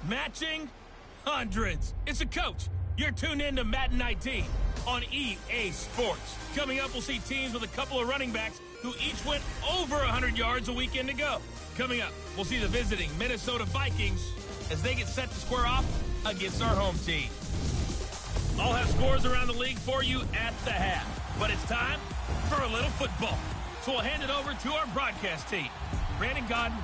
Matching hundreds. It's a coach. You're tuned in to Madden 19 on EA Sports. Coming up, we'll see teams with a couple of running backs who each went over 100 yards a weekend ago. Coming up, we'll see the visiting Minnesota Vikings as they get set to square off against our home team. I'll have scores around the league for you at the half. But it's time for a little football. So we'll hand it over to our broadcast team, Brandon Godden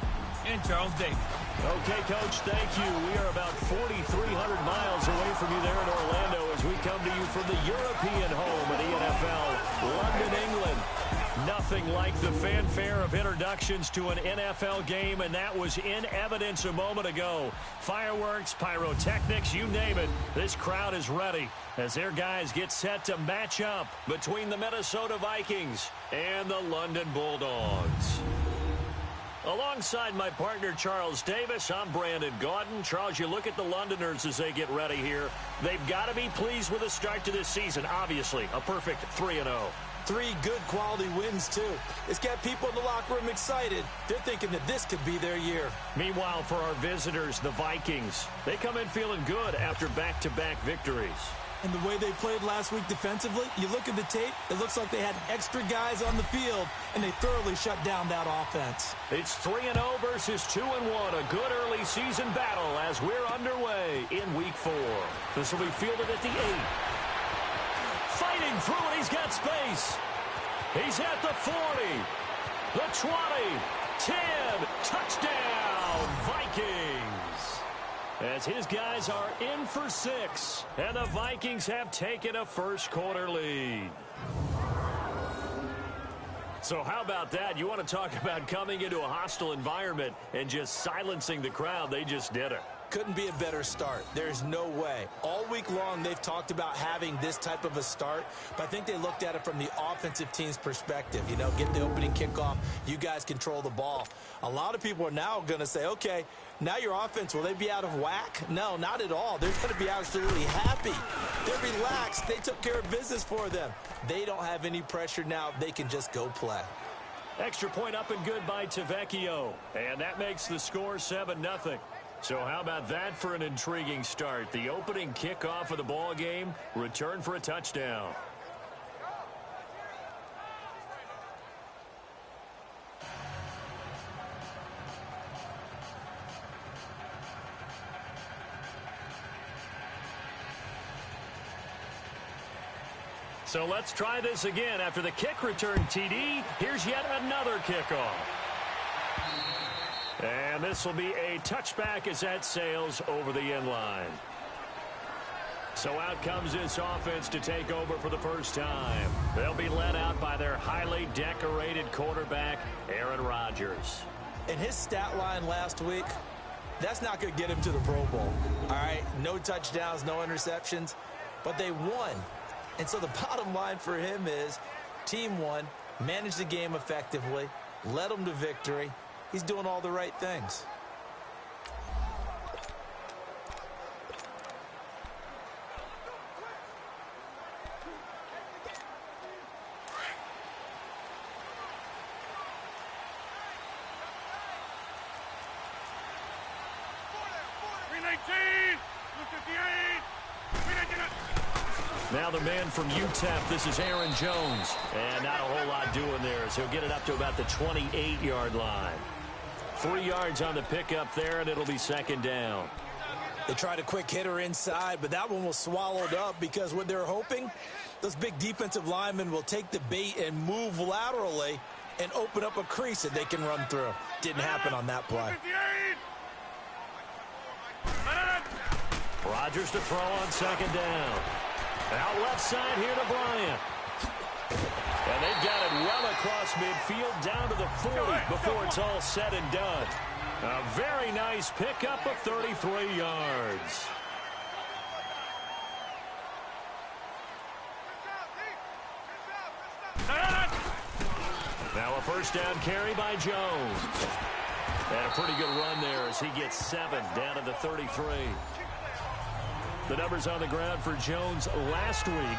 and Charles Davis. Okay, Coach, thank you. We are about 4,300 miles away from you there in Orlando as we come to you from the European home of the NFL, London, England. Nothing like the fanfare of introductions to an NFL game, and that was in evidence a moment ago. Fireworks, pyrotechnics, you name it. This crowd is ready as their guys get set to match up between the Minnesota Vikings and the London Bulldogs. Alongside my partner, Charles Davis, I'm Brandon Gaudin. Charles, you look at the Londoners as they get ready here. They've got to be pleased with the start to this season. Obviously, a perfect 3-0. 3 good quality wins, too. It's got people in the locker room excited. They're thinking that this could be their year. Meanwhile, for our visitors, the Vikings, they come in feeling good after back-to-back victories. And the way they played last week defensively, you look at the tape, it looks like they had extra guys on the field, and they thoroughly shut down that offense. It's 3-0 versus 2-1, a good early season battle as we're underway in Week 4. This will be fielded at the 8. Fighting through it, he's got space. He's at the 40, the 20, 10, touchdown, Vikings. As his guys are in for 6, and the Vikings have taken a first-quarter lead. So how about that? You want to talk about coming into a hostile environment and just silencing the crowd? They just did it. Couldn't be a better start. There's no way. All week long, they've talked about having this type of a start, but I think they looked at it from the offensive team's perspective. You know, get the opening kickoff. You guys control the ball. A lot of people are now going to say, okay, now your offense, will they be out of whack? No, not at all. They're going to be absolutely happy. They're relaxed. They took care of business for them. They don't have any pressure now. They can just go play. Extra point up and good by Tavecchio, and that makes the score 7-0. So how about that for an intriguing start? The opening kickoff of the ball game, return for a touchdown. So let's try this again. After the kick return TD, here's yet another kickoff. And this will be a touchback as that sails over the end line. So out comes this offense to take over for the first time. They'll be led out by their highly decorated quarterback, Aaron Rodgers. And his stat line last week, that's not going to get him to the Pro Bowl. All right, no touchdowns, no interceptions, but they won. And so the bottom line for him is team won, managed the game effectively, led them to victory. He's doing all the right things. Now the man from UTEP, this is Aaron Jones. And not a whole lot doing there as he'll get it up to about the 28-yard line. 3 yards on the pickup there, and it'll be second down. They tried a quick hitter inside, but that one was swallowed up because what they're hoping, those big defensive linemen will take the bait and move laterally and open up a crease that they can run through. Didn't happen on that play. Rodgers to throw on second down. Out left side here to Bryant. And they've got it well across midfield down to the 40 before it's all said and done. A very nice pickup of 33 yards. Now a first down carry by Jones. And a pretty good run there as he gets 7 down to the 33. The numbers on the ground for Jones last week,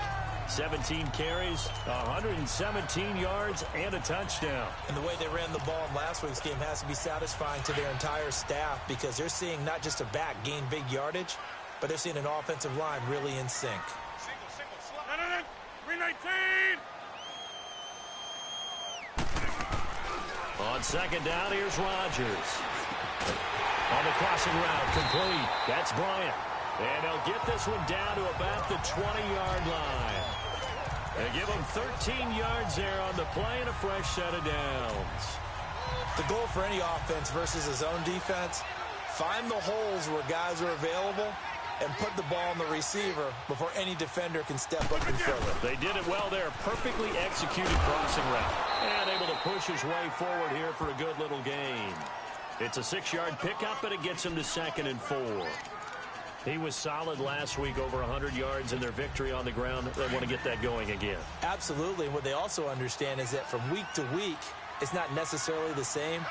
17 carries, 117 yards, and a touchdown. And the way they ran the ball in last week's game has to be satisfying to their entire staff because they're seeing not just a back gain big yardage, but they're seeing an offensive line really in sync. 319! On second down, here's Rodgers. On the crossing route, complete. That's Bryant. And he'll get this one down to about the 20-yard line. They give him 13 yards there on the play and a fresh set of downs. The goal for any offense versus his own defense, find the holes where guys are available and put the ball on the receiver before any defender can step up and fill it. They did it well there. Perfectly executed crossing route. And able to push his way forward here for a good little gain. It's a 6-yard pickup, and it gets him to 2nd and 4. He was solid last week, over 100 yards in their victory on the ground. They want to get that going again. Absolutely. And what they also understand is that from week to week, it's not necessarily the same,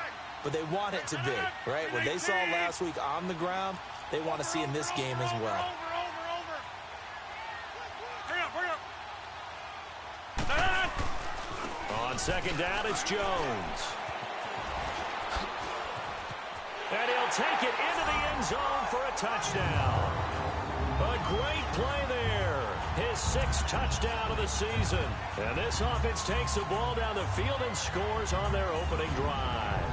but they want it to be, right? What they saw last week on the ground, they want to see in this game as well. On second down, it's Jones. And he'll take it into the end zone for a touchdown. A great play there. His 6th touchdown of the season. And this offense takes the ball down the field and scores on their opening drive.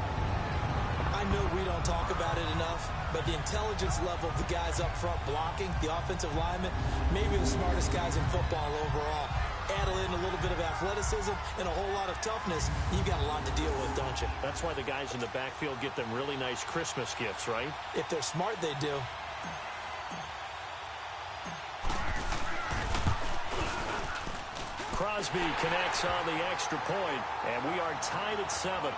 I know we don't talk about it enough, but the intelligence level of the guys up front blocking, the offensive linemen, maybe the smartest guys in football overall. Add in a little bit of athleticism and a whole lot of toughness, you've got a lot to deal with, don't you? That's why the guys in the backfield get them really nice Christmas gifts, right? If they're smart, they do. Crosby connects on the extra point, and we are tied at 7.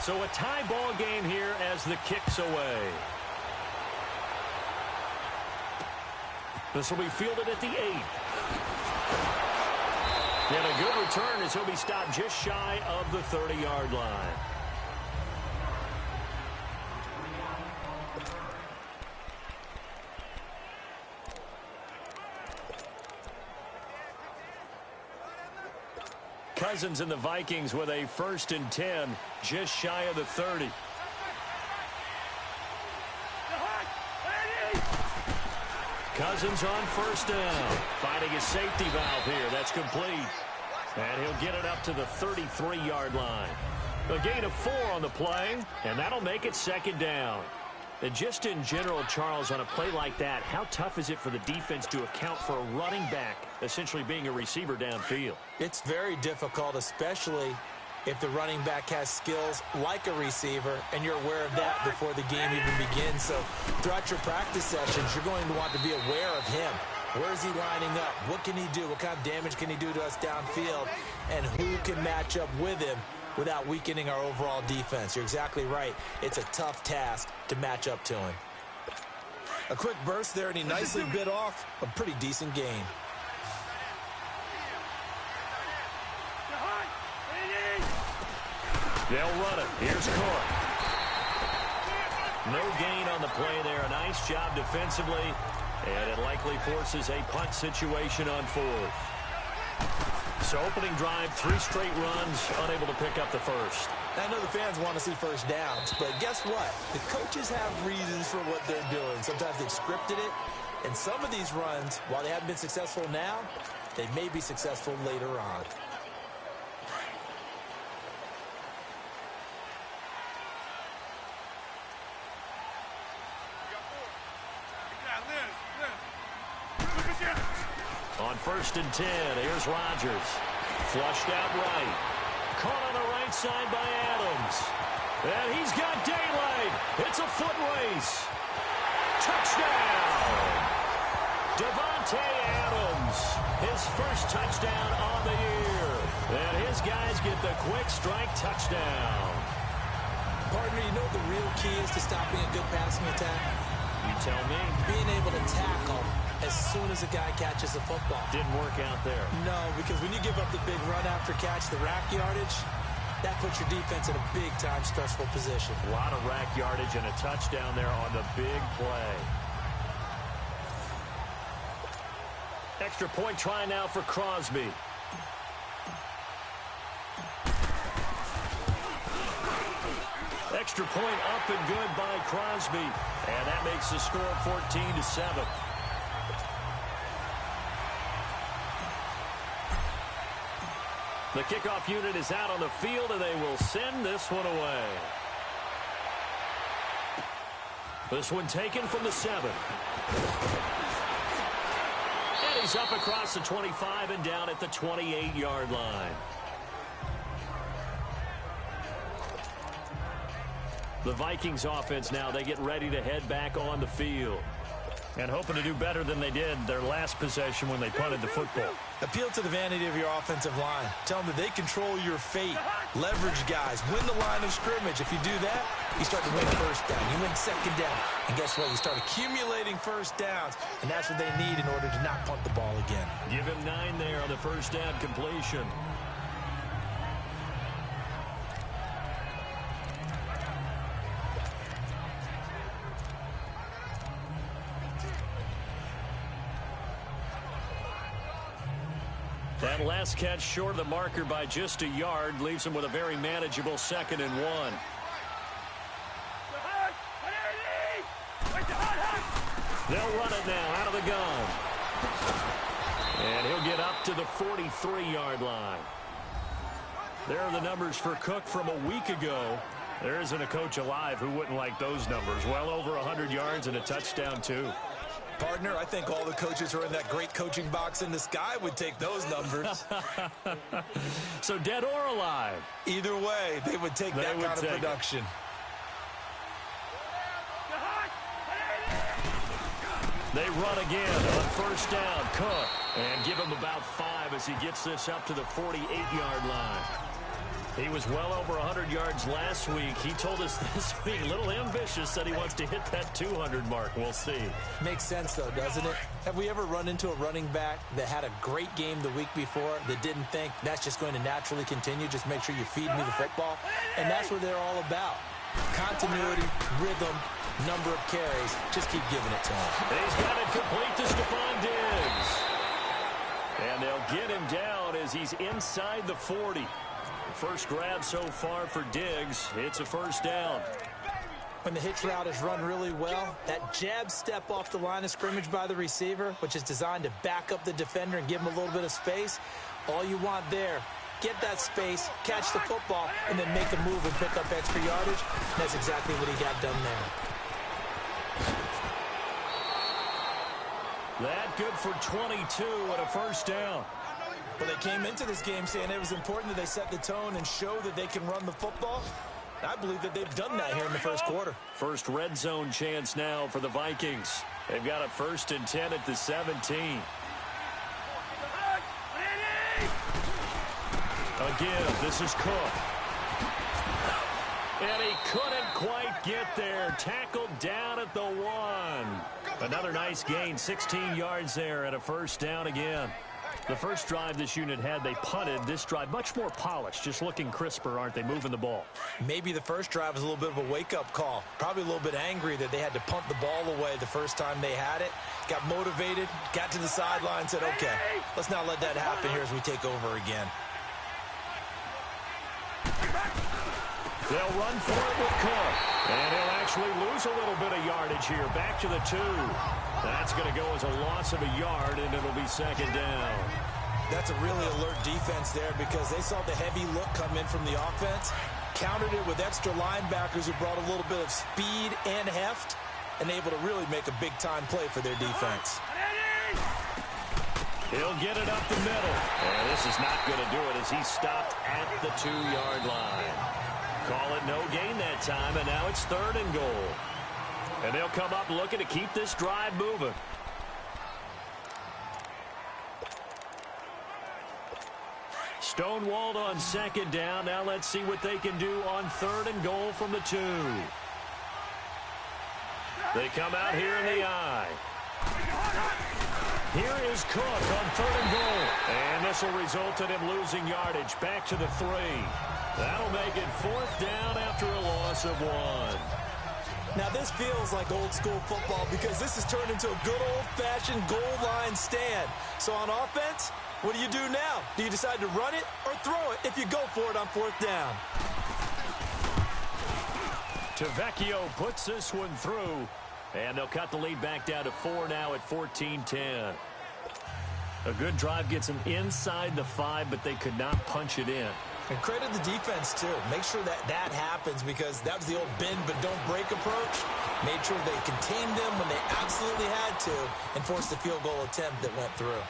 So a tie ball game here as the kick's away. This will be fielded at the 8. And a good return as he'll be stopped just shy of the 30-yard line. Cousins and the Vikings with a 1st and 10, just shy of the 30. Cousins on 1st down, finding his safety valve here. That's complete. And he'll get it up to the 33-yard line. A gain of 4 on the play, and that'll make it 2nd down. And just in general, Charles, on a play like that, how tough is it for the defense to account for a running back essentially being a receiver downfield? It's very difficult, especially if the running back has skills like a receiver, and you're aware of that before the game even begins. So throughout your practice sessions, you're going to want to be aware of him. Where is he lining up? What can he do? What kind of damage can he do to us downfield? And who can match up with him without weakening our overall defense? You're exactly right. It's a tough task to match up to him. A quick burst there, and he nicely bit off a pretty decent gain. They'll run it. Here's Cook. No gain on the play there. A nice job defensively, and it likely forces a punt situation on 4th. So opening drive, 3 straight runs, unable to pick up the 1st. I know the fans want to see 1st downs, but guess what? The coaches have reasons for what they're doing. Sometimes they've scripted it, and some of these runs, while they haven't been successful now, they may be successful later on. On 1st and 10, here's Rodgers. Flushed out right. Caught on the right side by Adams. And he's got daylight. It's a foot race. Touchdown! Davante Adams. His 1st touchdown on the year. And his guys get the quick strike touchdown. Partner, you know what the real key is to stopping a good passing attack? You tell me. Being able to tackle as soon as a guy catches the football. Didn't work out there. No, because when you give up the big run after catch, the rack yardage, that puts your defense in a big-time stressful position. A lot of rack yardage and a touchdown there on the big play. Extra point try now for Crosby. Extra point up and good by Crosby. And that makes the score 14-7. The kickoff unit is out on the field, and they will send this one away. This one taken from the 7. And he's up across the 25 and down at the 28-yard line. The Vikings offense now, they get ready to head back on the field. And hoping to do better than they did their last possession when they punted the football. Appeal to the vanity of your offensive line. Tell them that they control your fate. Leverage guys. Win the line of scrimmage. If you do that, you start to win first down. You win second down. And guess what? You start accumulating first downs. And that's what they need in order to not punt the ball again. Give him 9 there on the first down completion. That last catch short of the marker by just a yard leaves him with a very manageable 2nd and 1. They'll run it now out of the gun. And he'll get up to the 43-yard line. There are the numbers for Cook from a week ago. There isn't a coach alive who wouldn't like those numbers. Well over 100 yards and a touchdown, too. Partner, I think all the coaches who are in that great coaching box in the sky would take those numbers. So dead or alive? Either way, they would take that kind of production. They run again on first down. Cook. And give him about 5 as he gets this up to the 48-yard line. He was well over 100 yards last week. He told us this week, a little ambitious, said he wants to hit that 200 mark. We'll see. Makes sense, though, doesn't it? Have we ever run into a running back that had a great game the week before that didn't think that's just going to naturally continue? Just make sure you feed me the football. And that's what they're all about. Continuity, rhythm, number of carries. Just keep giving it to him. He's got it complete to Stephon Diggs. And they'll get him down as he's inside the 40. First grab so far for Diggs. It's a first down. When the hitch route is run really well, that jab step off the line of scrimmage by the receiver, which is designed to back up the defender and give him a little bit of space, all you want there, get that space, catch the football, and then make a move and pick up extra yardage. That's exactly what he got done there. That good for 22 and a first down. Well, they came into this game saying it was important that they set the tone and show that they can run the football. I believe that they've done that here in the first quarter. First red zone chance now for the Vikings. They've got a 1st and 10 at the 17. Again, this is Cook. And he couldn't quite get there. Tackled down at the 1. Another nice gain, 16 yards there and a first down again. The first drive this unit had, they punted. This drive, much more polished, just looking crisper, aren't they, moving the ball? Maybe the first drive was a little bit of a wake-up call. Probably a little bit angry that they had to punt the ball away the first time they had it. Got motivated, got to the sideline, said, okay, let's not let that happen here as we take over again. They'll run for it with Cook. And he'll actually lose a little bit of yardage here. Back to the 2. That's going to go as a loss of a yard, and it'll be second down. That's a really alert defense there because they saw the heavy look come in from the offense, countered it with extra linebackers who brought a little bit of speed and heft, and able to really make a big-time play for their defense. He'll get it up the middle. And this is not going to do it as he stopped at the 2-yard line. Call it no gain that time, and now it's 3rd and goal. And they'll come up looking to keep this drive moving. Stonewalled on 2nd down. Now let's see what they can do on 3rd and goal from the 2. They come out here in the I. Here is Cook on 3rd and goal. And this will result in him losing yardage. Back to the 3. That'll make it 4th down after a loss of 1. Now, this feels like old-school football because this has turned into a good old-fashioned goal line stand. So on offense, what do you do now? Do you decide to run it or throw it if you go for it on 4th down? Tavecchio puts this one through, and they'll cut the lead back down to 4 now at 14-10. A good drive gets them inside the 5, but they could not punch it in. And credit the defense, too. Make sure that that happens because that was the old bend but don't break approach. Made sure they contained them when they absolutely had to and forced the field goal attempt that went through.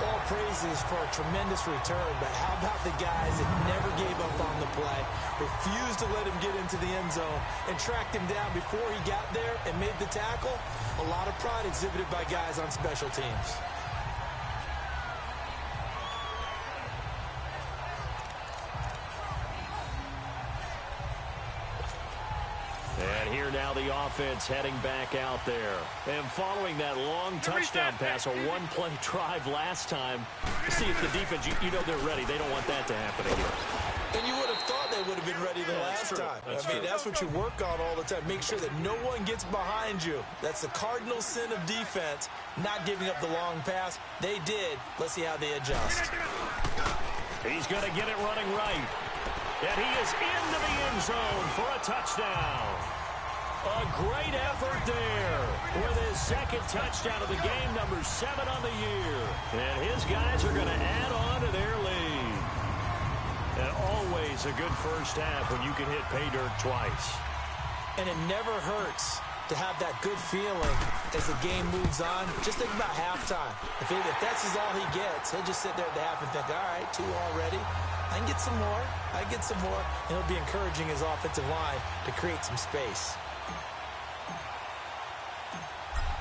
All praises for a tremendous return, but how about the guys that never gave up on the play, refused to let him get into the end zone, and tracked him down before he got there and made the tackle? A lot of pride exhibited by guys on special teams. And here now the offense heading back out there. And following that long touchdown pass, a one-play drive last time, see if the defense, you know they're ready. They don't want that to happen again. And you would have thought they would have been ready the last time. That's what you work on all the time. Make sure that no one gets behind you. That's the cardinal sin of defense, not giving up the long pass. They did. Let's see how they adjust. He's going to get it running right. And he is into the end zone for a touchdown. A great effort there with his second touchdown of the game, number 7 on the year. And his guys are going to add on to their lead. And always a good first half when you can hit pay dirt twice. And it never hurts to have that good feeling as the game moves on. Just think about halftime. If that's all he gets, he'll just sit there at the half and think, all right, 2 already. I can get some more. I can get some more. And he'll be encouraging his offensive line to create some space.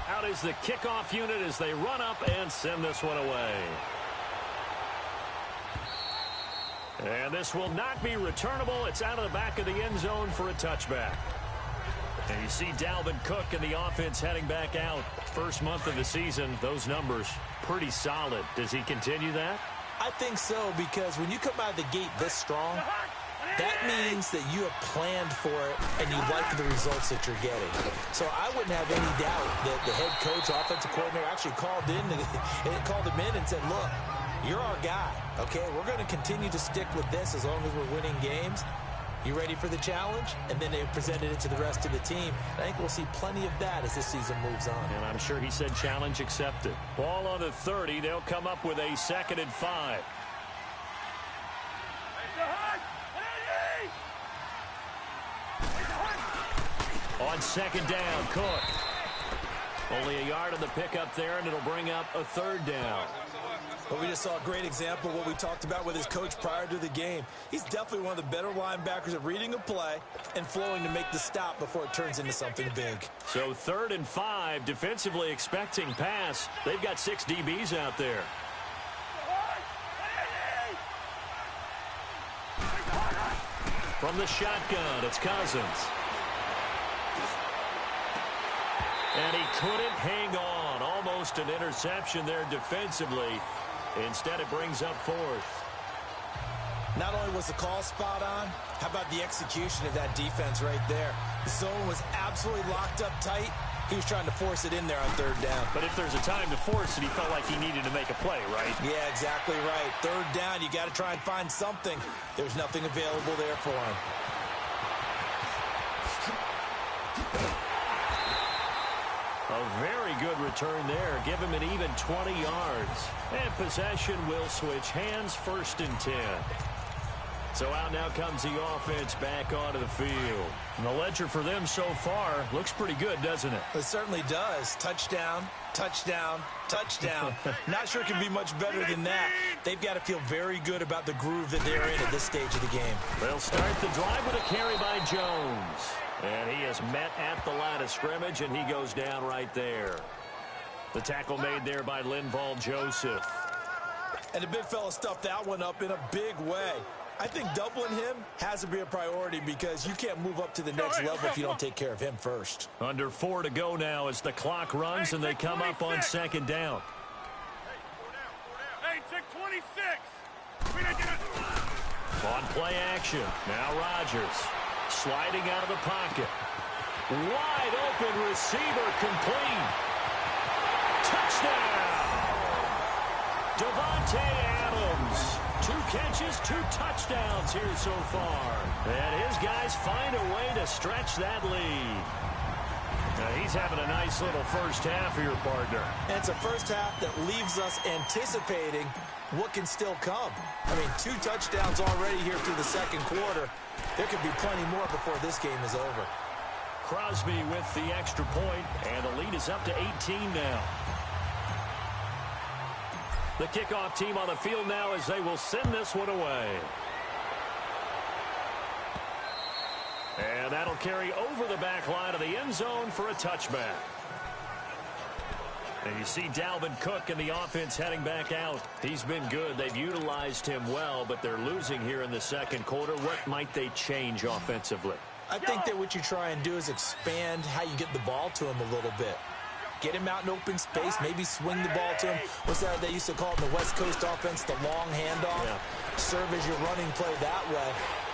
Out is the kickoff unit as they run up and send this one away. And this will not be returnable. It's out of the back of the end zone for a touchback. And you see Dalvin Cook and the offense heading back out. First month of the season, those numbers pretty solid. Does he continue that? I think so, because when you come out of the gate this strong, that means that you have planned for it and you like the results that you're getting. So I wouldn't have any doubt that the head coach, offensive coordinator actually called him in and said, look, you're our guy, okay? We're going to continue to stick with this as long as we're winning games. You ready for the challenge? And then they presented it to the rest of the team. I think we'll see plenty of that as this season moves on. And I'm sure he said challenge accepted. Ball on the 30. They'll come up with a 2nd and 5. On 2nd down, Cook. Only a yard on the pickup there, and it'll bring up a 3rd down. But we just saw a great example of what we talked about with his coach prior to the game. He's definitely one of the better linebackers at reading a play and flowing to make the stop before it turns into something big. So 3rd and 5, defensively expecting pass. They've got 6 DBs out there. From the shotgun, it's Cousins. And he couldn't hang on. Almost an interception there defensively. Instead, it brings up 4th. Not only was the call spot on, how about the execution of that defense right there? The zone was absolutely locked up tight. He was trying to force it in there on 3rd down. But if there's a time to force it, he felt like he needed to make a play, right? Yeah, exactly right. 3rd down, you got to try and find something. There's nothing available there for him. A very good return there. Give him an even 20 yards. And possession will switch hands, 1st and 10. So out now comes the offense back onto the field. And the ledger for them so far looks pretty good, doesn't it? It certainly does. Touchdown, touchdown, touchdown. Not sure it can be much better than that. They've got to feel very good about the groove that they're in at this stage of the game. They'll start the drive with a carry by Jones. And he is met at the line of scrimmage, and he goes down right there. The tackle made there by Linval Joseph. And the big fella stuffed that one up in a big way. I think doubling him has to be a priority because you can't move up to the next level if you don't take care of him first. Under 4 to go now as the clock runs and they come up on second down. Hey, check 26. On play action. Now Rodgers sliding out of the pocket. Wide open receiver complete. Touchdown. Davante Adams. 2 catches, 2 touchdowns here so far. And his guys find a way to stretch that lead. Now he's having a nice little first half here, partner. And it's a first half that leaves us anticipating what can still come. I mean, 2 touchdowns already here through the second quarter. There could be plenty more before this game is over. Crosby with the extra point, and the lead is up to 18 now. The kickoff team on the field now as they will send this one away. And that'll carry over the back line of the end zone for a touchback. And you see Dalvin Cook and the offense heading back out. He's been good. They've utilized him well, but they're losing here in the second quarter. What might they change offensively? I think that what you try and do is expand how you get the ball to him a little bit. Get him out in open space, maybe swing the ball to him. What's that they used to call it in the West Coast offense, the long handoff? Yeah. Serve as your running play that way,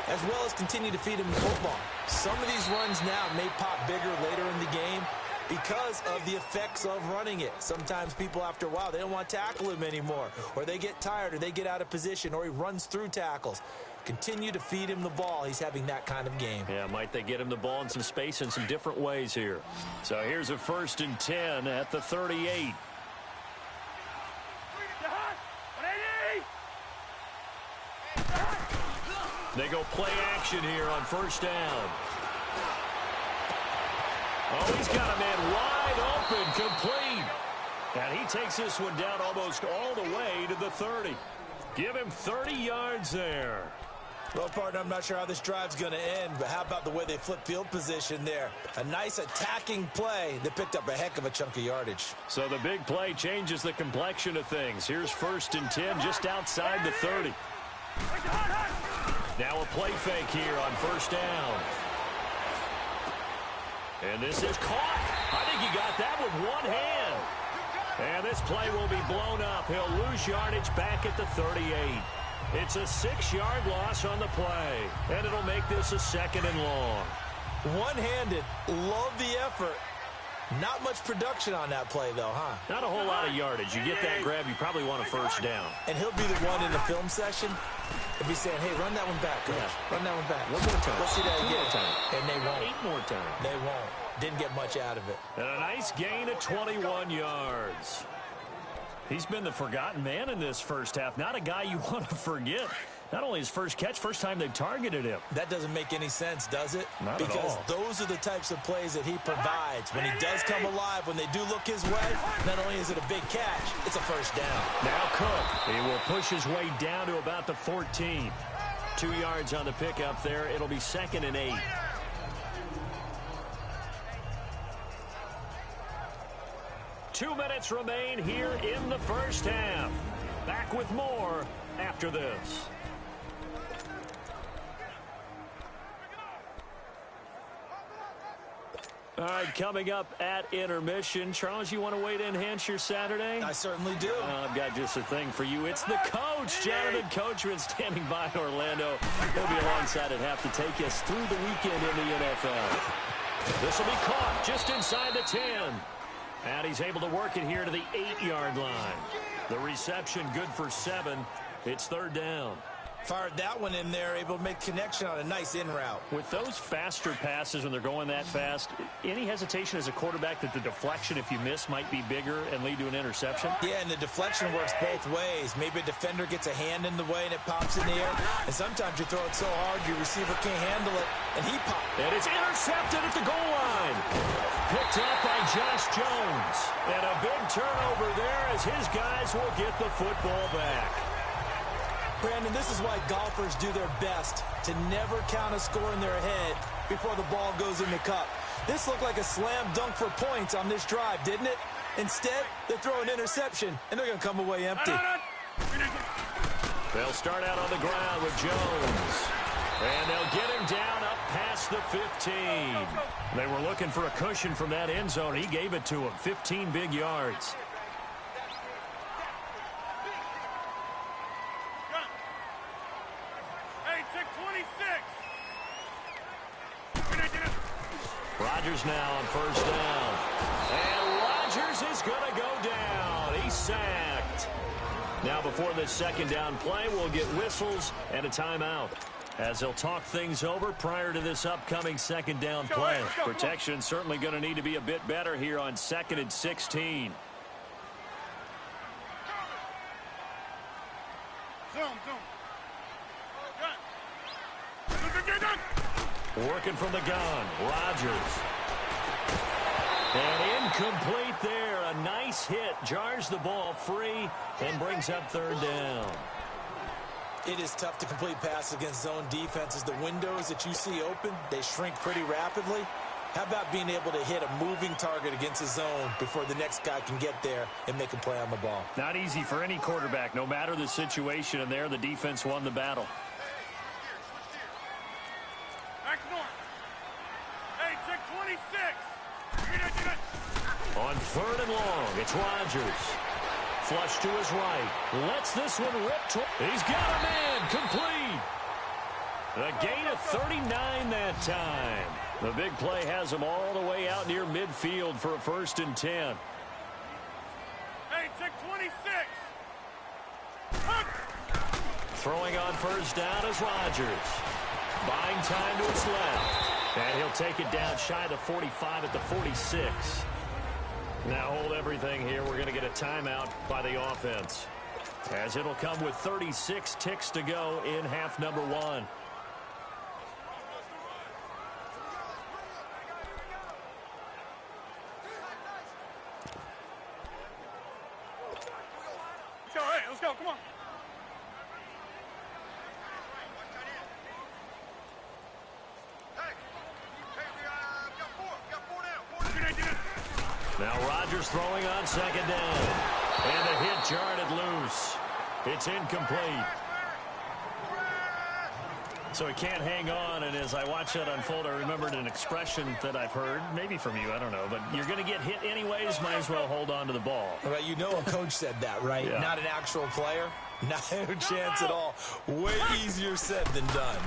as well as continue to feed him the football. Some of these runs now may pop bigger later in the game because of the effects of running it. Sometimes people, after a while, they don't want to tackle him anymore, or they get tired, or they get out of position, or he runs through tackles. Continue to feed him the ball. He's having that kind of game. Yeah, might they get him the ball in some space in some different ways here. So here's a 1st and 10 at the 38. They go play action here on 1st down. Oh, he's got a man wide open, complete. And he takes this one down almost all the way to the 30. Give him 30 yards there. Well, partner, I'm not sure how this drive's going to end, but how about the way they flip field position there? A nice attacking play that picked up a heck of a chunk of yardage. So the big play changes the complexion of things. Here's 1st and 10 just outside the 30. Now a play fake here on 1st down. And this is caught. I think he got that with one hand. And this play will be blown up. He'll lose yardage back at the 38. It's a 6-yard loss on the play, and it'll make this a 2nd and long. One-handed. Love the effort. Not much production on that play, though, huh? Not a whole lot of yardage. You get that grab, you probably want a 1st down. And he'll be the one in the film session. He'll be saying, hey, run that one back, coach. Yeah. Run that one back. One more time. Let's see that again. 2 more time. And they won't. 8 more time. They won't. Didn't get much out of it. And a nice gain of 21 yards. He's been the forgotten man in this first half. Not a guy you want to forget. Not only his first catch, first time they've targeted him. That doesn't make any sense, does it? Not at all. Because those are the types of plays that he provides. When he does come alive, when they do look his way, not only is it a big catch, it's a 1st down. Now Cook, he will push his way down to about the 14. 2 yards on the pickup there. It'll be 2nd and 8. Two minutes remain here in the first half. Back with more after this. All right, coming up at intermission. Charles, you want to wait to enhance your Saturday? I certainly do. I've got just a thing for you. It's the coach, Jonathan Coachman, standing by in Orlando. He'll be alongside at half to take us through the weekend in the NFL. This will be caught just inside the 10. And he's able to work it here to the 8-yard line. The reception good for 7. It's 3rd down. Fired that one in there, able to make connection on a nice in route. With those faster passes when they're going that fast, any hesitation as a quarterback that the deflection, if you miss, might be bigger and lead to an interception? Yeah, and the deflection works both ways. Maybe a defender gets a hand in the way and it pops in the air. And sometimes you throw it so hard your receiver can't handle it, and he pops. And it's intercepted at the goal line. Picked up by Josh Jones. And a big turnover there as his guys will get the football back. Brandon, this is why golfers do their best to never count a score in their head before the ball goes in the cup. This looked like a slam dunk for points on this drive, didn't it? Instead, they throw an interception, and they're going to come away empty. They'll start out on the ground with Jones. And they'll get him down up past the 15. They were looking for a cushion from that end zone. He gave it to him. 15 big yards. Rodgers now on first down. And Rodgers is going to go down. He's sacked. Now before this second down play, we'll get whistles and a timeout, as they'll talk things over prior to this upcoming second down play. Protection certainly going to need to be a bit better here on 2nd and 16. Working from the gun, Rodgers. And incomplete there. A nice hit. Jars the ball free and brings up third down. It is tough to complete passes against zone defenses. The windows that you see open, they shrink pretty rapidly. How about being able to hit a moving target against a zone before the next guy can get there and make a play on the ball? Not easy for any quarterback, no matter the situation, and there the defense won the battle. On third and long, it's Rodgers. Flush to his right. Lets this one rip. He's got a man. Complete. A gain of 39 that time. The big play has him all the way out near midfield for a 1st and 10. Hey, check 26. Throwing on first down is Rodgers. Buying time to his left. And he'll take it down shy of the 45 at the 46. Now hold everything here. We're going to get a timeout by the offense, as it'll come with 36 ticks to go in half number 1. All right, let's go. Come on. Now Rodgers throwing on second down. And the hit jarred it loose. It's incomplete. So he can't hang on, and as I watch that unfold, I remembered an expression that I've heard, maybe from you, I don't know, but you're going to get hit anyways, might as well hold on to the ball. Well, you know a coach said that, right? Yeah. Not an actual player. Not a chance at all. Way easier said than done.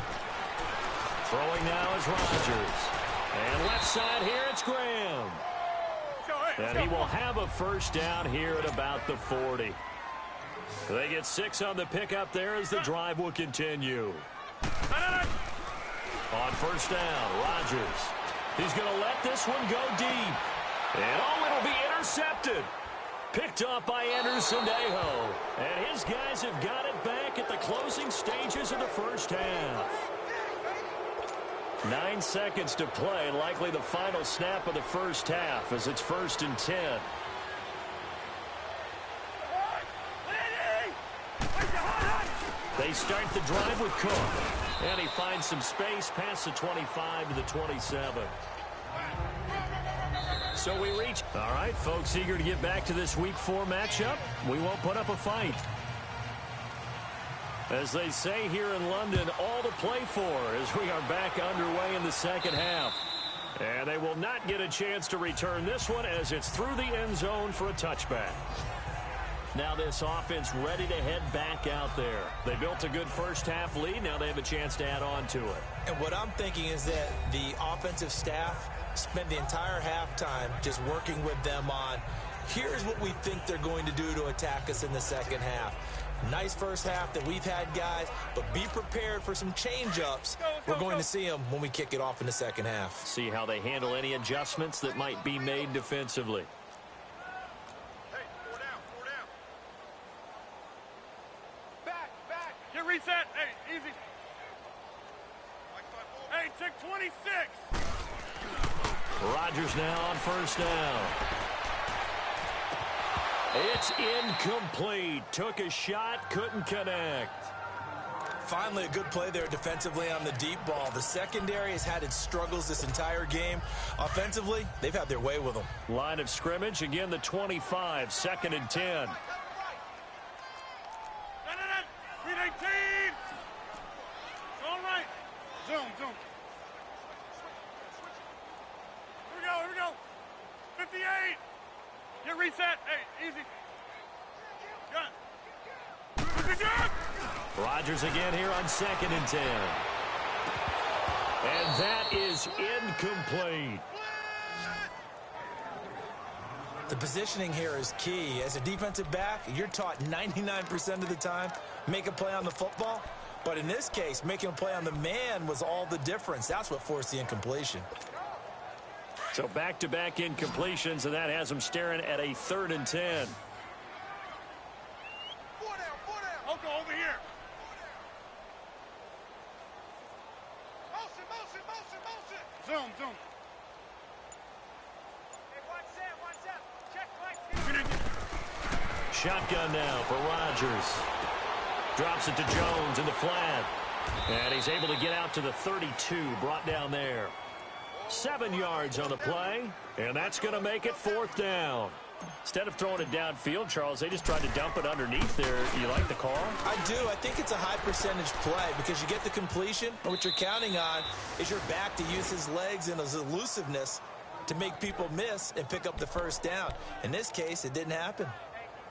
Throwing now is Rodgers. And left side here, it's Graham. And he will have a first down here at about the 40. They get 6 on the pickup there as the drive will continue. On first down, Rodgers. He's going to let this one go deep. And it'll be intercepted. Picked off by Anderson-Dejo. And his guys have got it back at the closing stages of the first half. 9 seconds to play, likely the final snap of the first half as it's 1st and 10. They start the drive with Cook. And he finds some space past the 25 to the 27. So we reach. All right, folks, eager to get back to this Week 4 matchup. We won't put up a fight. As they say here in London, all to play for as we are back underway in the second half. And they will not get a chance to return this one as it's through the end zone for a touchback. Now this offense ready to head back out there. They built a good first half lead. Now they have a chance to add on to it. And what I'm thinking is that the offensive staff spent the entire halftime just working with them on, here's what we think they're going to do to attack us in the second half. Nice first half that we've had, guys, but be prepared for some change-ups. We're going to see them when we kick it off in the second half. See how they handle any adjustments that might be made defensively. Hey, 4 down, 4 down. Back. Get reset. Hey, easy. Hey, check 26. Rodgers now on first down. It's incomplete. Took a shot, couldn't connect. Finally, a good play there defensively on the deep ball. The secondary has had its struggles this entire game. Offensively, they've had their way with them. Line of scrimmage, again the 25, 2nd and 10. Read 18. Zoom. Here we go. 58. Get reset. Hey, easy. Good. Rodgers again here on 2nd and 10. And that is incomplete. The positioning here is key. As a defensive back, you're taught 99% of the time, make a play on the football. But in this case, making a play on the man was all the difference. That's what forced the incompletion. So back-to-back incompletions, and that has them staring at a 3rd and 10. I'll go over here. Motion. Zoom. Shotgun now for Rodgers. Drops it to Jones in the flat. And he's able to get out to the 32, brought down there. 7 yards on the play, and that's going to make it 4th down. Instead of throwing it downfield, Charles, they just tried to dump it underneath there. You like the call? I do. I think it's a high percentage play because you get the completion, and what you're counting on is your back to use his legs and his elusiveness to make people miss and pick up the 1st down. In this case, it didn't happen.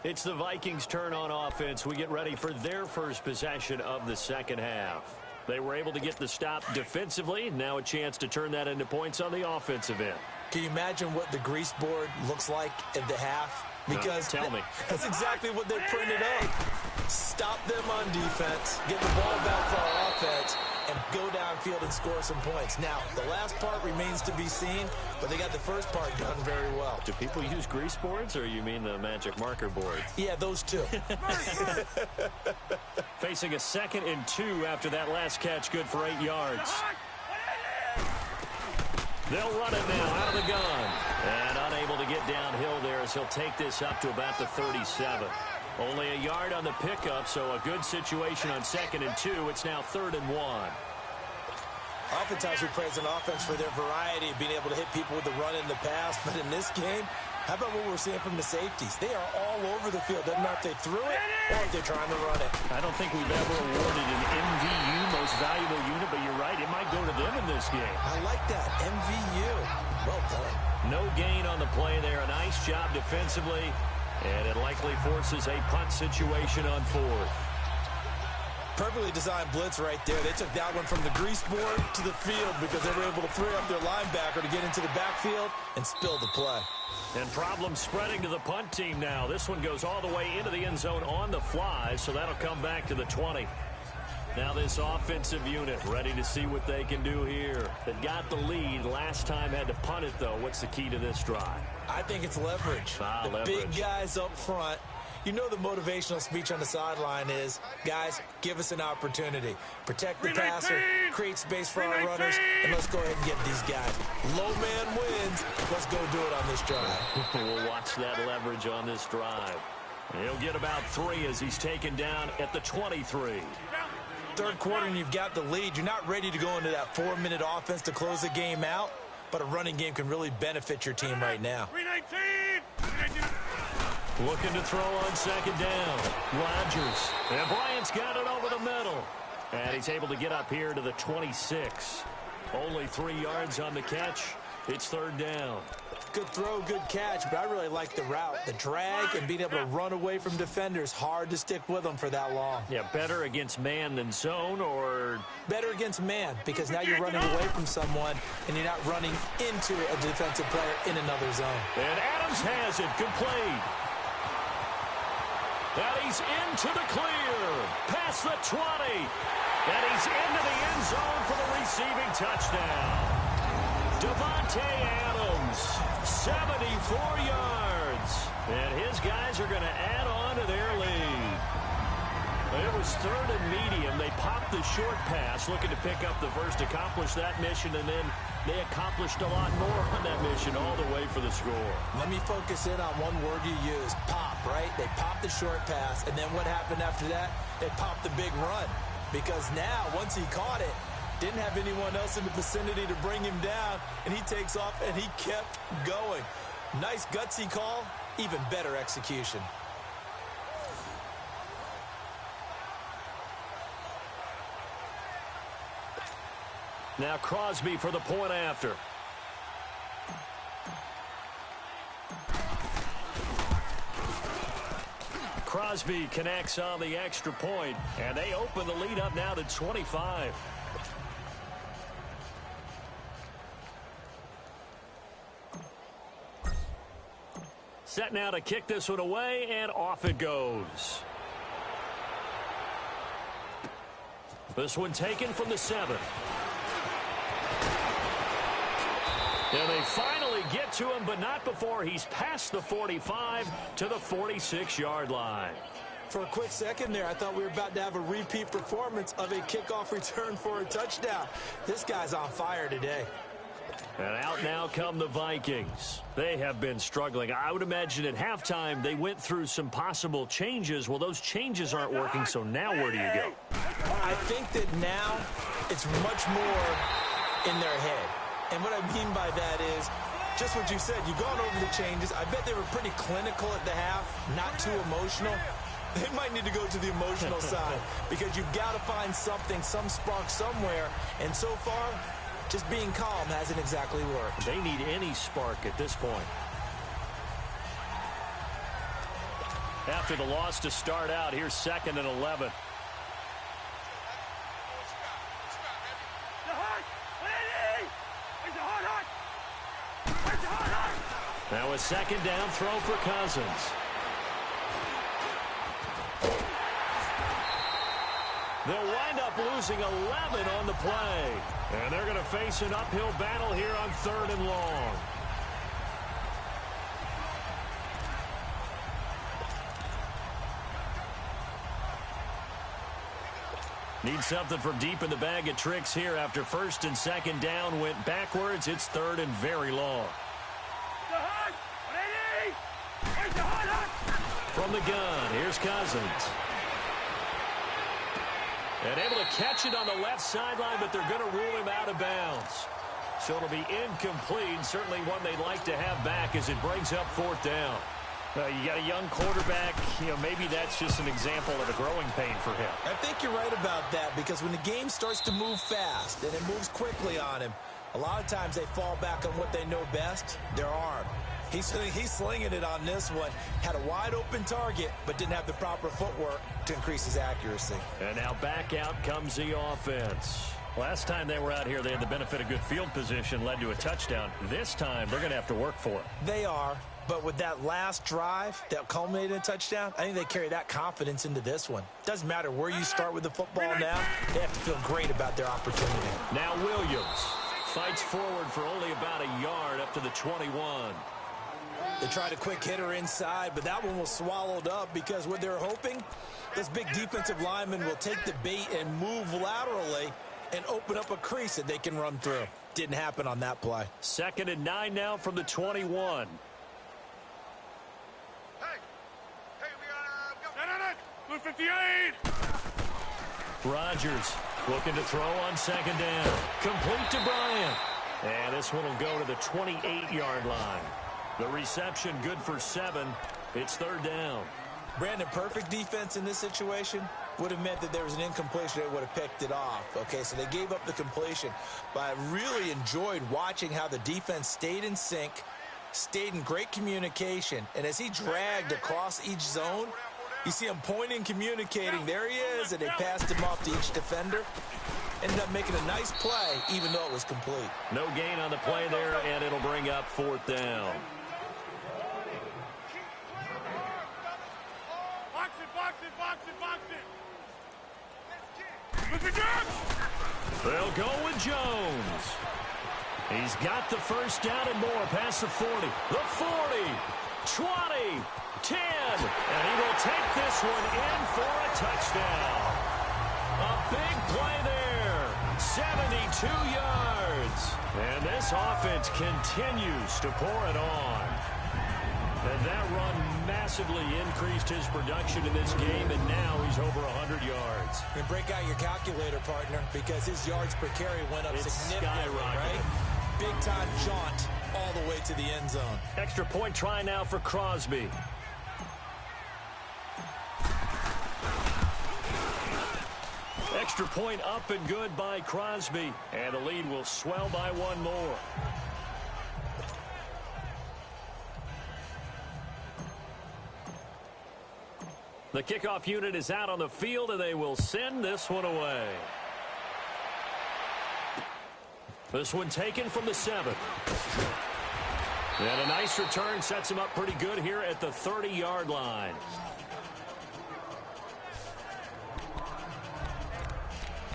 It's the Vikings' turn on offense. We get ready for their first possession of the 2nd half. They were able to get the stop defensively. Now a chance to turn that into points on the offensive end. Can you imagine what the grease board looks like at the half? Because tell me. That's exactly what they printed up. Stop them on defense, get the ball back for our offense, and go downfield and score some points. Now, the last part remains to be seen, but they got the first part done very well. Do people use grease boards, or you mean the magic marker board? Yeah, those two. Facing a 2nd and 2 after that last catch, good for 8 yards. They'll run it now out of the gun. And unable to get downhill there as he'll take this up to about the 37. Only a yard on the pickup, so a good situation on 2nd and 2. It's now 3rd and 1. Oftentimes we praise an offense for their variety of being able to hit people with the run in the pass. But in this game, how about what we're seeing from the safeties? They are all over the field. Doesn't matter if they threw it or if they're trying to run it. I don't think we've ever awarded an MVU, most valuable unit, but you're right. It might go to them in this game. I like that. MVU. Well done. No gain on the play there. A nice job defensively. And it likely forces a punt situation on 4th. Perfectly designed blitz right there. They took that one from the grease board to the field because they were able to free up their linebacker to get into the backfield and spill the play. And problems spreading to the punt team now. This one goes all the way into the end zone on the fly, so that'll come back to the 20. Now this offensive unit ready to see what they can do here. They got the lead. Last time had to punt it, though. What's the key to this drive? I think it's leverage. Leverage. Big guys up front. You know the motivational speech on the sideline is, guys, give us an opportunity. Protect the passer, create space for our runners, and let's go ahead and get these guys. Low man wins. Let's go do it on this drive. We'll watch that leverage on this drive. He'll get about 3 as he's taken down at the 23. Third quarter and you've got the lead. You're not ready to go into that 4-minute offense to close the game out, but a running game can really benefit your team right now. 319. Looking to throw on 2nd down. Rodgers. And Bryant's got it over the middle. And he's able to get up here to the 26. Only 3 yards on the catch. It's 3rd down. Good throw, good catch, but I really like the route. The drag and being able to run away from defenders. Hard to stick with them for that long. Yeah, better against man than zone, or? Better against man, because now you're running away from someone and you're not running into a defensive player in another zone. And Adams has it complete. And he's into the clear. Past the 20. And he's into the end zone for the receiving touchdown. Devontae Adams, 74 yards. And his guys are going to add on to their lead. It was 3rd and medium. They popped the short pass, looking to pick up the first, accomplish that mission, and then they accomplished a lot more on that mission all the way for the score. Let me focus in on one word you used, pop, right? They popped the short pass, and then what happened after that? They popped the big run. Because now, once he caught it, didn't have anyone else in the vicinity to bring him down, and he takes off, and he kept going. Nice gutsy call, even better execution. Now Crosby for the point after. Crosby connects on the extra point, and they open the lead up now to 25. Set now to kick this one away, and off it goes. This one taken from the 7. And they finally get to him, but not before he's past the 45 to the 46-yard line. For a quick second there, I thought we were about to have a repeat performance of a kickoff return for a touchdown. This guy's on fire today. And out now come the Vikings. They have been struggling. I would imagine at halftime they went through some possible changes. Well, those changes aren't working, so now where do you go? I think that now it's much more in their head. And what I mean by that is just what you said. You've gone over the changes. I bet they were pretty clinical at the half, not too emotional. They might need to go to the emotional side because you've got to find something, some spark somewhere. And so far, just being calm hasn't exactly worked. They need any spark at this point. After the loss to start out, here's 2nd and 11. Now a 2nd down throw for Cousins. They'll wind up losing 11 on the play. And they're going to face an uphill battle here on 3rd and long. Need something from deep in the bag of tricks here after 1st and 2nd down went backwards. It's 3rd and very long. From the gun, here's Cousins. And able to catch it on the left sideline, but they're going to rule him out of bounds. So it'll be incomplete, certainly one they'd like to have back as it brings up 4th down. You got a young quarterback, maybe that's just an example of a growing pain for him. I think you're right about that because when the game starts to move fast and it moves quickly on him, a lot of times they fall back on what they know best, their arm. He's slinging it on this one. Had a wide open target, but didn't have the proper footwork to increase his accuracy. And now back out comes the offense. Last time they were out here, they had the benefit of good field position, led to a touchdown. This time, they're going to have to work for it. They are, but with that last drive that culminated in a touchdown, I think they carry that confidence into this one. Doesn't matter where you start with the football now, they have to feel great about their opportunity. Now Williams fights forward for only about a yard up to the 21. They tried a quick hitter inside, but that one was swallowed up because what they're hoping, this big defensive lineman will take the bait and move laterally and open up a crease that they can run through. Didn't happen on that play. 2nd and 9 now from the 21. Hey, we got blue 58. Rodgers looking to throw on 2nd down. Complete to Bryant. And this one will go to the 28-yard line. The reception good for 7. It's 3rd down. Brandon, perfect defense in this situation would have meant that there was an incompletion. They would have picked it off. Okay, so they gave up the completion. But I really enjoyed watching how the defense stayed in sync, stayed in great communication. And as he dragged across each zone, you see him pointing, communicating. There he is, and they passed him off to each defender. Ended up making a nice play, even though it was complete. No gain on the play there, and it'll bring up 4th down. They'll go with Jones. He's got the 1st down and more past the 40. The 40, 20, 10. And he will take this one in for a touchdown. A big play there. 72 yards. And this offense continues to pour it on. And that run massively increased his production in this game, and now he's over 100 yards. And break out your calculator, partner, because his yards per carry went up significantly, right? Big-time jaunt all the way to the end zone. Extra point try now for Crosby. Extra point up and good by Crosby. And the lead will swell by one more. The kickoff unit is out on the field, and they will send this one away. This one taken from the 7. And a nice return sets him up pretty good here at the 30-yard line.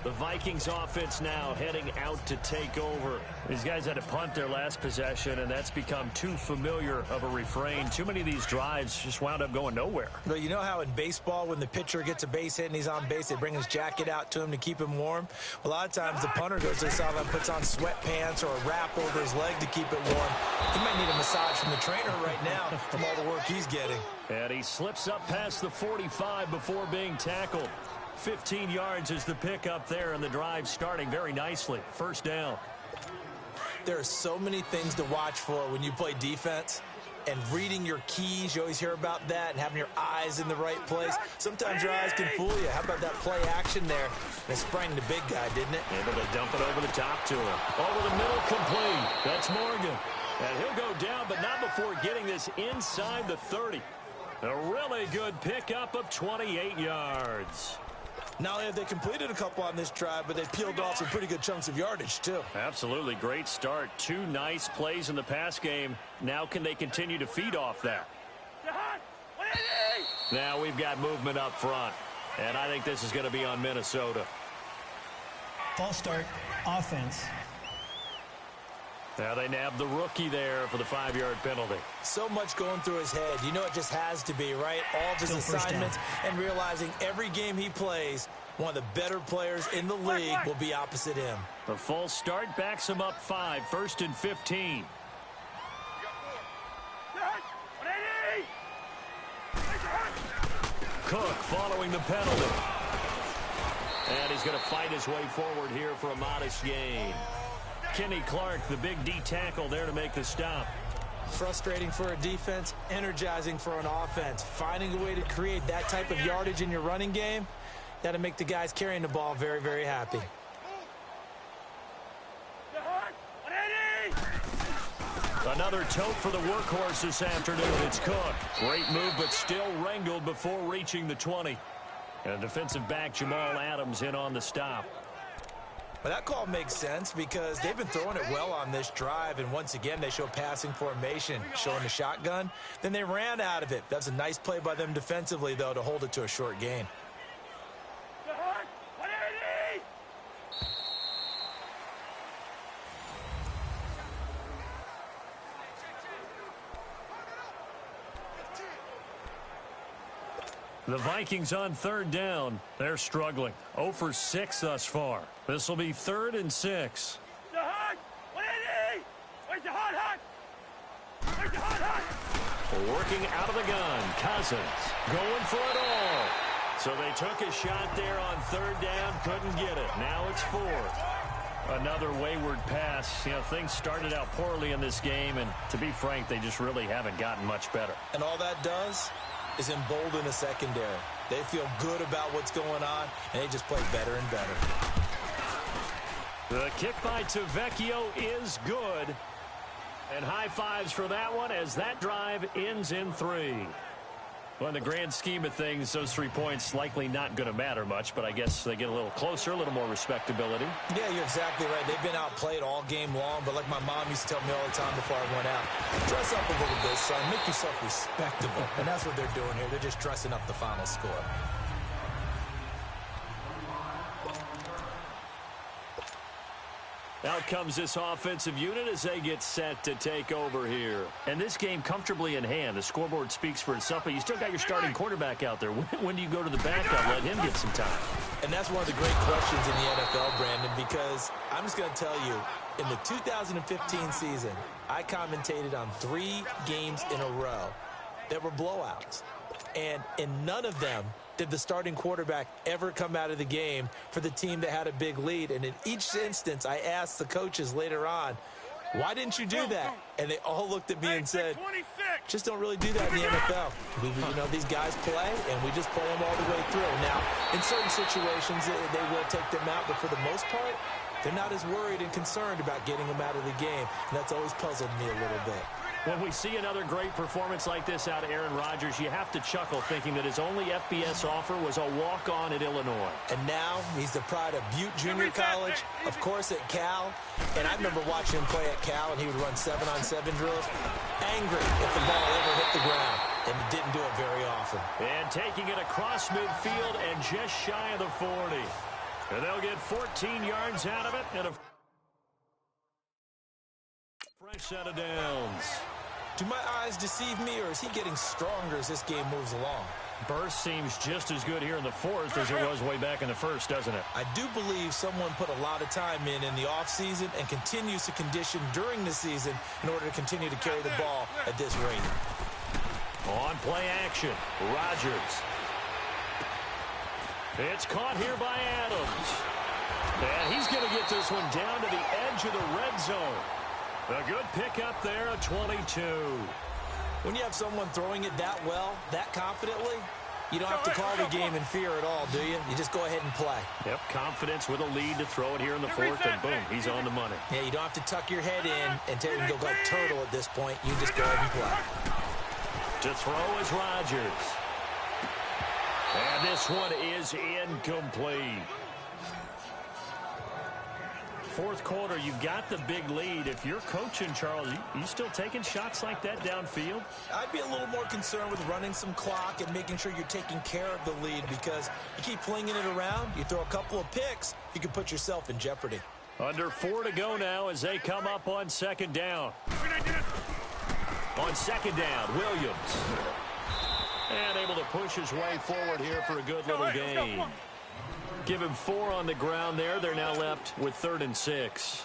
The Vikings offense now heading out to take over. These guys had to punt their last possession, and that's become too familiar of a refrain. Too many of these drives just wound up going nowhere. But you know how in baseball, when the pitcher gets a base hit and he's on base, they bring his jacket out to him to keep him warm? A lot of times the punter goes to the sideline, puts on sweatpants or a wrap over his leg to keep it warm. He might need a massage from the trainer right now from all the work he's getting. And he slips up past the 45 before being tackled. 15 yards is the pickup there, and the drive starting very nicely. First down. There are so many things to watch for when you play defense. And reading your keys, you always hear about that, and having your eyes in the right place. Sometimes your eyes can fool you. How about that play action there? And it sprang the big guy, didn't it? Able to dump it over the top to him. Over the middle, complete. That's Morgan. And he'll go down, but not before getting this inside the 30. A really good pickup of 28 yards. Not only have they completed a couple on this drive, but they peeled off some pretty good chunks of yardage, too. Absolutely. Great start. 2 nice plays in the pass game. Now can they continue to feed off that? Now we've got movement up front. And I think this is going to be on Minnesota. False start, offense. Now they nab the rookie there for the 5-yard penalty. So much going through his head. You know it just has to be, right? All of his assignments and realizing every game he plays, one of the better players in the league will be opposite him. The full start backs him up 5, 1st and 15. Cook following the penalty. And he's going to fight his way forward here for a modest gain. Kenny Clark, the big D tackle there to make the stop. Frustrating for a defense, energizing for an offense. Finding a way to create that type of yardage in your running game, that'll make the guys carrying the ball very, very happy. Another tote for the workhorse this afternoon. It's Cook. Great move, but still wrangled before reaching the 20. And defensive back Jamal Adams in on the stop. Well, that call makes sense because they've been throwing it well on this drive, and once again they show passing formation, showing the shotgun. Then they ran out of it. That's a nice play by them defensively, though, to hold it to a short gain. The Vikings on 3rd down. They're struggling. 0 for 6 thus far. This will be 3rd and 6. Working out of the gun. Cousins going for it all. So they took a shot there on 3rd down. Couldn't get it. Now it's 4th. Another wayward pass. You know, things started out poorly in this game, and to be frank, they just really haven't gotten much better. And all that does is embolden the secondary. They feel good about what's going on, and they just play better and better. The kick by Tavecchio is good. And high fives for that one as that drive ends in 3. Well, in the grand scheme of things, those 3 points likely not going to matter much, but I guess they get a little closer, a little more respectability. Yeah, you're exactly right. They've been outplayed all game long, but like my mom used to tell me all the time before I went out, dress up a little bit, son. Make yourself respectable. And that's what they're doing here. They're just dressing up the final score. Out comes this offensive unit as they get set to take over here. And this game comfortably in hand. The scoreboard speaks for itself, but you still got your starting quarterback out there. When do you go to the backup? Let him get some time. And that's one of the great questions in the NFL, Brandon, because I'm just going to tell you, in the 2015 season, I commentated on 3 games in a row that were blowouts. And in none of them did the starting quarterback ever come out of the game for the team that had a big lead. And in each instance, I asked the coaches later on, Why didn't you do that? And they all looked at me and said, 26. just don't really do that in the NFL. These guys play, and we just play them all the way through. Now, in certain situations, they will take them out, but for the most part, they're not as worried and concerned about getting them out of the game, and that's always puzzled me a little bit. When we see another great performance like this out of Aaron Rodgers, you have to chuckle thinking that his only FBS offer was a walk-on at Illinois. And now he's the pride of Butte Junior College, of course at Cal. And I remember watching him play at Cal, and he would run 7-on-7 drills, angry if the ball ever hit the ground, and he didn't do it very often. And taking it across midfield and just shy of the 40. And they'll get 14 yards out of it and a fresh set of downs. Do my eyes deceive me, or is he getting stronger as this game moves along? Burst seems just as good here in the fourth as it was way back in the first, doesn't it? I do believe someone put a lot of time in the offseason and continues to condition during the season in order to continue to carry the ball at this rate. On play action, Rodgers. It's caught here by Adams. And he's going to get this one down to the edge of the red zone. A good pickup there, a 22. When you have someone throwing it that well, that confidently, you don't have to call the game in fear at all, do you? You just go ahead and play. Yep, confidence with a lead to throw it here in the fourth, and boom, he's on the money. Yeah, you don't have to tuck your head in and go like turtle at this point. You just go ahead and play. To throw is Rodgers. And this one is incomplete. Fourth quarter, you've got the big lead. If you're coaching, Charles, you still taking shots like that downfield? I'd be a little more concerned with running some clock and making sure you're taking care of the lead, because you keep flinging it around, you throw a couple of picks, you can put yourself in jeopardy. Under 4 to go now as they come up on second down. On second down, Williams. And able to push his way forward here for a good little gain. Give him 4 on the ground there. They're now left with 3rd and 6.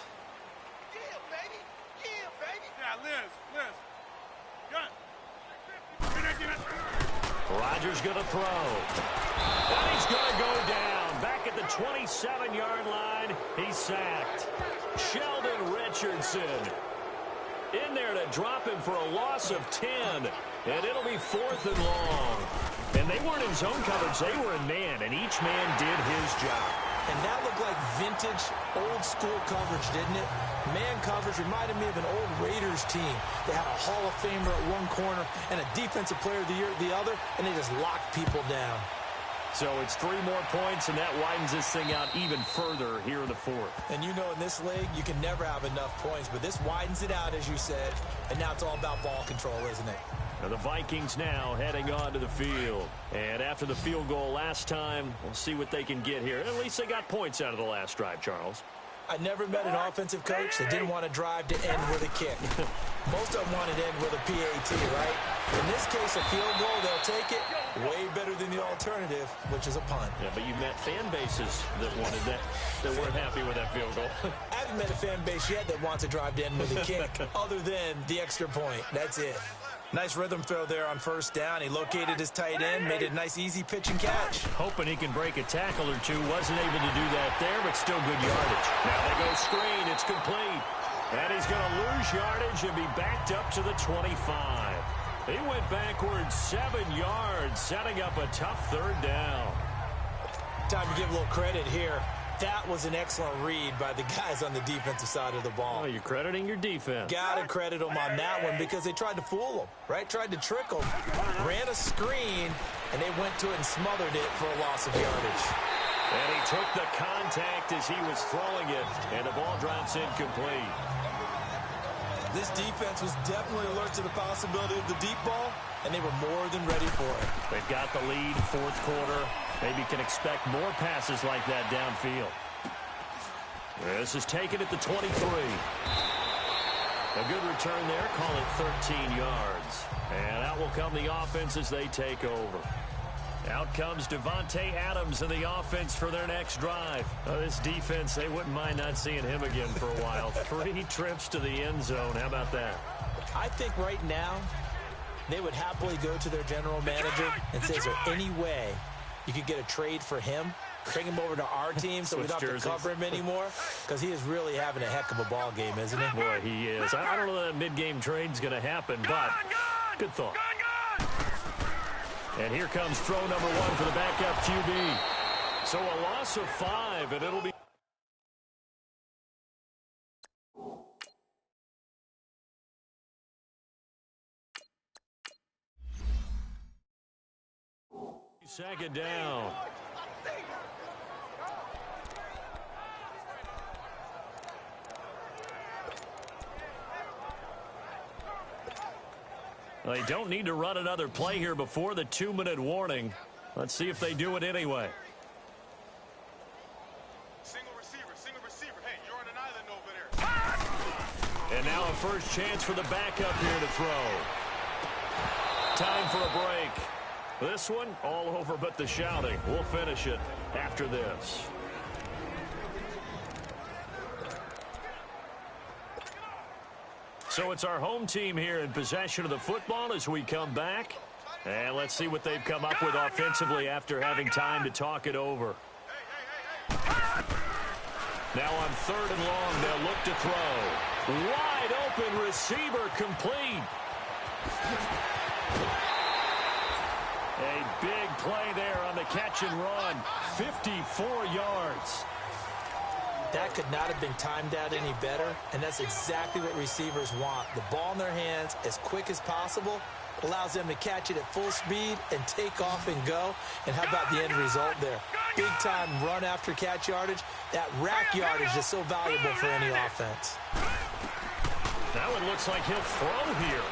Yeah, baby. Yeah, baby. Yeah, Liz. Rodgers going to throw. And he's going to go down. Back at the 27-yard line. He's sacked. Sheldon Richardson in there to drop him for a loss of 10. And it'll be 4th and long. And they weren't in zone coverage. They were in man, and each man did his job. And that looked like vintage, old-school coverage, didn't it? Man coverage reminded me of an old Raiders team. They had a Hall of Famer at one corner and a Defensive Player of the Year at the other, and they just locked people down. So it's 3 more points, and that widens this thing out even further here in the fourth. And you know, in this league, you can never have enough points, but this widens it out, as you said, and now it's all about ball control, isn't it? Now the Vikings now heading onto the field. And after the field goal last time, we'll see what they can get here. At least they got points out of the last drive, Charles. I never met an offensive coach that didn't want to drive to end with a kick. Most of them wanted to end with a PAT, right? In this case, a field goal, they'll take it. Way better than the alternative, which is a punt. Yeah, but you've met fan bases that wanted that weren't happy with that field goal. I haven't met a fan base yet that wants to drive to end with a kick, other than the extra point. That's it. Nice rhythm throw there on first down. He located his tight end, made it a nice, easy pitch and catch. Hoping he can break a tackle or two. Wasn't able to do that there, but still good yardage. Now they go screen. It's complete. And he's going to lose yardage and be backed up to the 25. He went backwards 7 yards, setting up a tough 3rd down. Time to give a little credit here. That was an excellent read by the guys on the defensive side of the ball. Oh, you're crediting your defense. Got to credit them on that one because they tried to fool them, right? Tried to trick them. Ran a screen, and they went to it and smothered it for a loss of yardage. And he took the contact as he was throwing it, and the ball drops incomplete. This defense was definitely alert to the possibility of the deep ball, and they were more than ready for it. They've got the lead, fourth quarter. Maybe can expect more passes like that downfield. This is taken at the 23. A good return there. Call it 13 yards. And out will come the offense as they take over. Out comes Devontae Adams in the offense for their next drive. This defense, they wouldn't mind not seeing him again for a while. 3 trips to the end zone. How about that? I think right now they would happily go to their general manager and say, is there any way you could get a trade for him? bring him over to our team so we don't have to cover him anymore? Because he is really having a heck of a ball game, isn't he? Boy, he is. I don't know that mid-game trade's going to happen, but good thought. And here comes throw number 1 for the backup QB. So a loss of 5, and it'll be second down. They don't need to run another play here before the 2-minute warning. Let's see if they do it anyway. Single receiver. Hey, you're on an island over there. And now a first chance for the backup here to throw. Time for a break. This one all over but the shouting. We'll finish it after this. So it's our home team here in possession of the football as we come back. And let's see what they've come up with offensively after having time to talk it over. Now on 3rd and long, they'll look to throw. Wide open receiver complete. A big play there on the catch and run. 54 yards. That could not have been timed out any better, and that's exactly what receivers want. The ball in their hands as quick as possible allows them to catch it at full speed and take off and go. And how about the end result there? Big-time run after catch yardage. That rack yardage is so valuable for any offense. Now it looks like he'll throw here.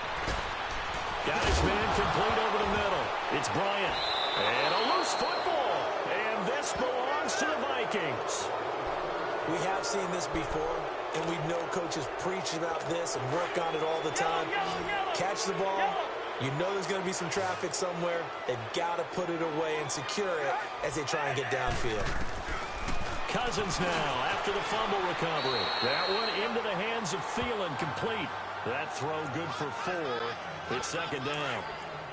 Got his man complete over the middle. It's Bryant. And a loose football. And this belongs to the Vikings. We have seen this before, and we know coaches preach about this and work on it all the time. Catch the ball. You know there's going to be some traffic somewhere. They've got to put it away and secure it as they try and get downfield. Cousins now after the fumble recovery. That one into the hands of Thielen, complete. That throw good for 4. It's second down.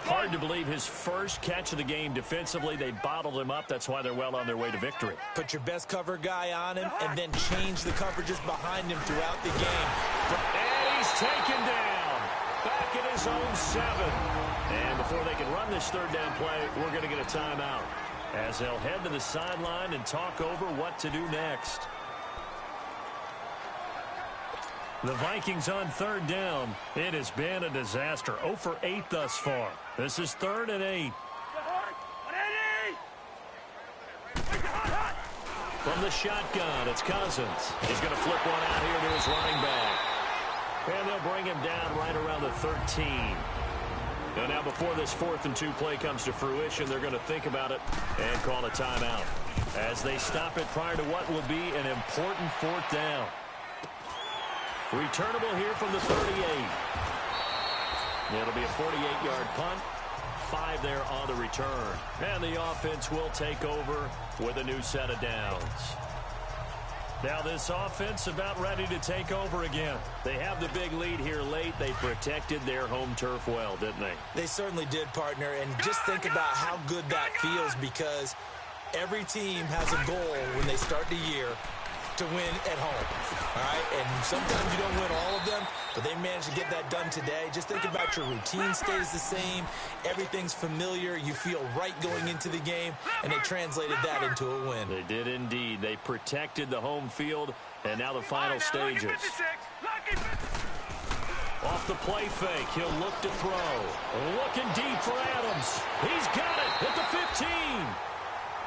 Hard to believe his first catch of the game defensively. They bottled him up. That's why they're well on their way to victory. Put your best cover guy on him and then change the coverages behind him throughout the game. And he's taken down. Back at his own 7. And before they can run this 3rd down play, we're going to get a timeout as they'll head to the sideline and talk over what to do next. The Vikings on 3rd down. It has been a disaster. 0 for 8 thus far. This is 3rd and 8. From the shotgun, it's Cousins. He's going to flip one out here to his running back. And they'll bring him down right around the 13. And now before this 4th and 2 play comes to fruition, they're going to think about it and call a timeout as they stop it prior to what will be an important 4th down. Returnable here from the 38. It'll be a 48-yard punt. 5 there on the return. And the offense will take over with a new set of downs. Now this offense about ready to take over again. They have the big lead here late. They protected their home turf well, didn't they? They certainly did, partner. And just think about how good that feels, because every team has a goal when they start the year to win at home, all right? And sometimes you don't win all of them, but they managed to get that done today. Just think about your routine stays the same. Everything's familiar. You feel right going into the game, and they translated that into a win. They did indeed. They protected the home field, and now the final stages. Off the play fake, he'll look to throw. Looking deep for Adams. He's got it at the 15.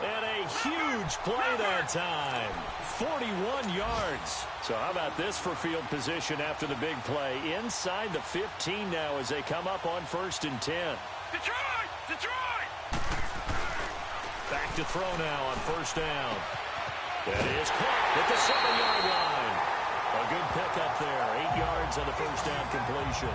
And a huge play that time. 41 yards. So how about this for field position after the big play? Inside the 15 now as they come up on 1st and 10. Detroit! Back to throw now on 1st down. That is caught at the 7-yard line. A good pickup there. 8 yards on the 1st down completion.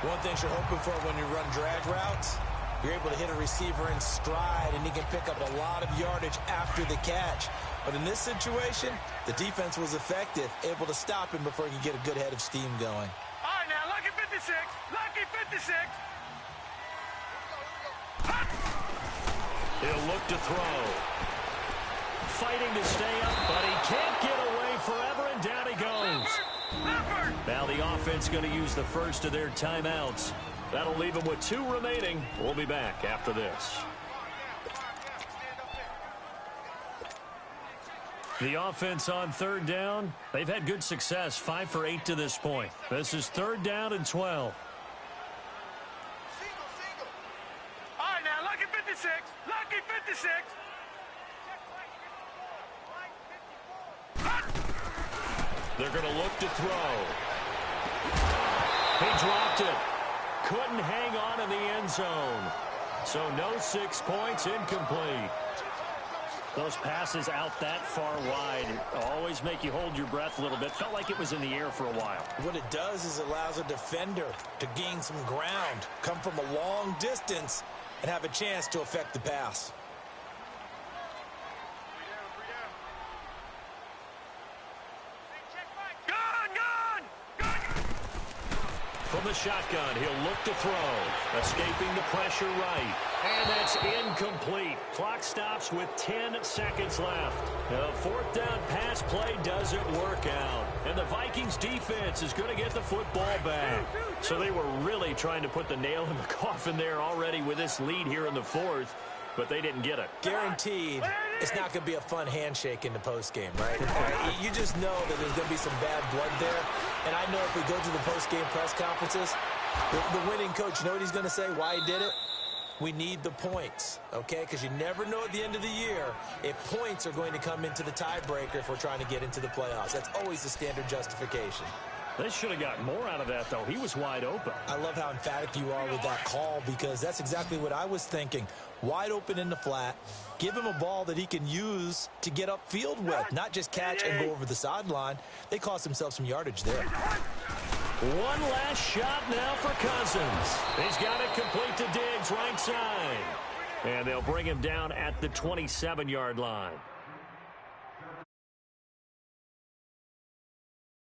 One thing you're hoping for when you run drag routes, you're able to hit a receiver in stride, and he can pick up a lot of yardage after the catch. But in this situation, the defense was effective, able to stop him before he could get a good head of steam going. All right, now, lucky 56. Lucky 56. He'll look to throw. fighting to stay up, but he can't get away forever, and down he goes. Now the offense going to use the first of their timeouts. That'll leave them with 2 remaining. We'll be back after this. The offense on 3rd down. They've had good success, 5 for 8 to this point. This is 3rd down and 12. All right, now, lucky 56. Lucky 56. They're going to look to throw. He dropped it. Couldn't hang on in the end zone. So no 6 points, incomplete. Those passes out that far wide always make you hold your breath a little bit. Felt like it was in the air for a while. What it does is it allows a defender to gain some ground, come from a long distance, and have a chance to affect the pass. From the shotgun, he'll look to throw. Escaping the pressure right. And that's incomplete. Clock stops with 10 seconds left. The 4th down pass play doesn't work out. And the Vikings defense is going to get the football back. So they were really trying to put the nail in the coffin there already with this lead here in the 4th. But they didn't get it. Guaranteed, it's not going to be a fun handshake in the postgame, right? You just know that there's going to be some bad blood there. And I know if we go to the postgame press conferences, the winning coach, you know what he's going to say, why he did it? We need the points, okay? Because you never know at the end of the year if points are going to come into the tiebreaker if we're trying to get into the playoffs. That's always the standard justification. They should have gotten more out of that, though. He was wide open. I love how emphatic you are with that call because that's exactly what I was thinking. Wide open in the flat. Give him a ball that he can use to get upfield with, not just catch and go over the sideline. They cost themselves some yardage there. One last shot now for Cousins. He's got it complete to Diggs, right side. And they'll bring him down at the 27-yard line.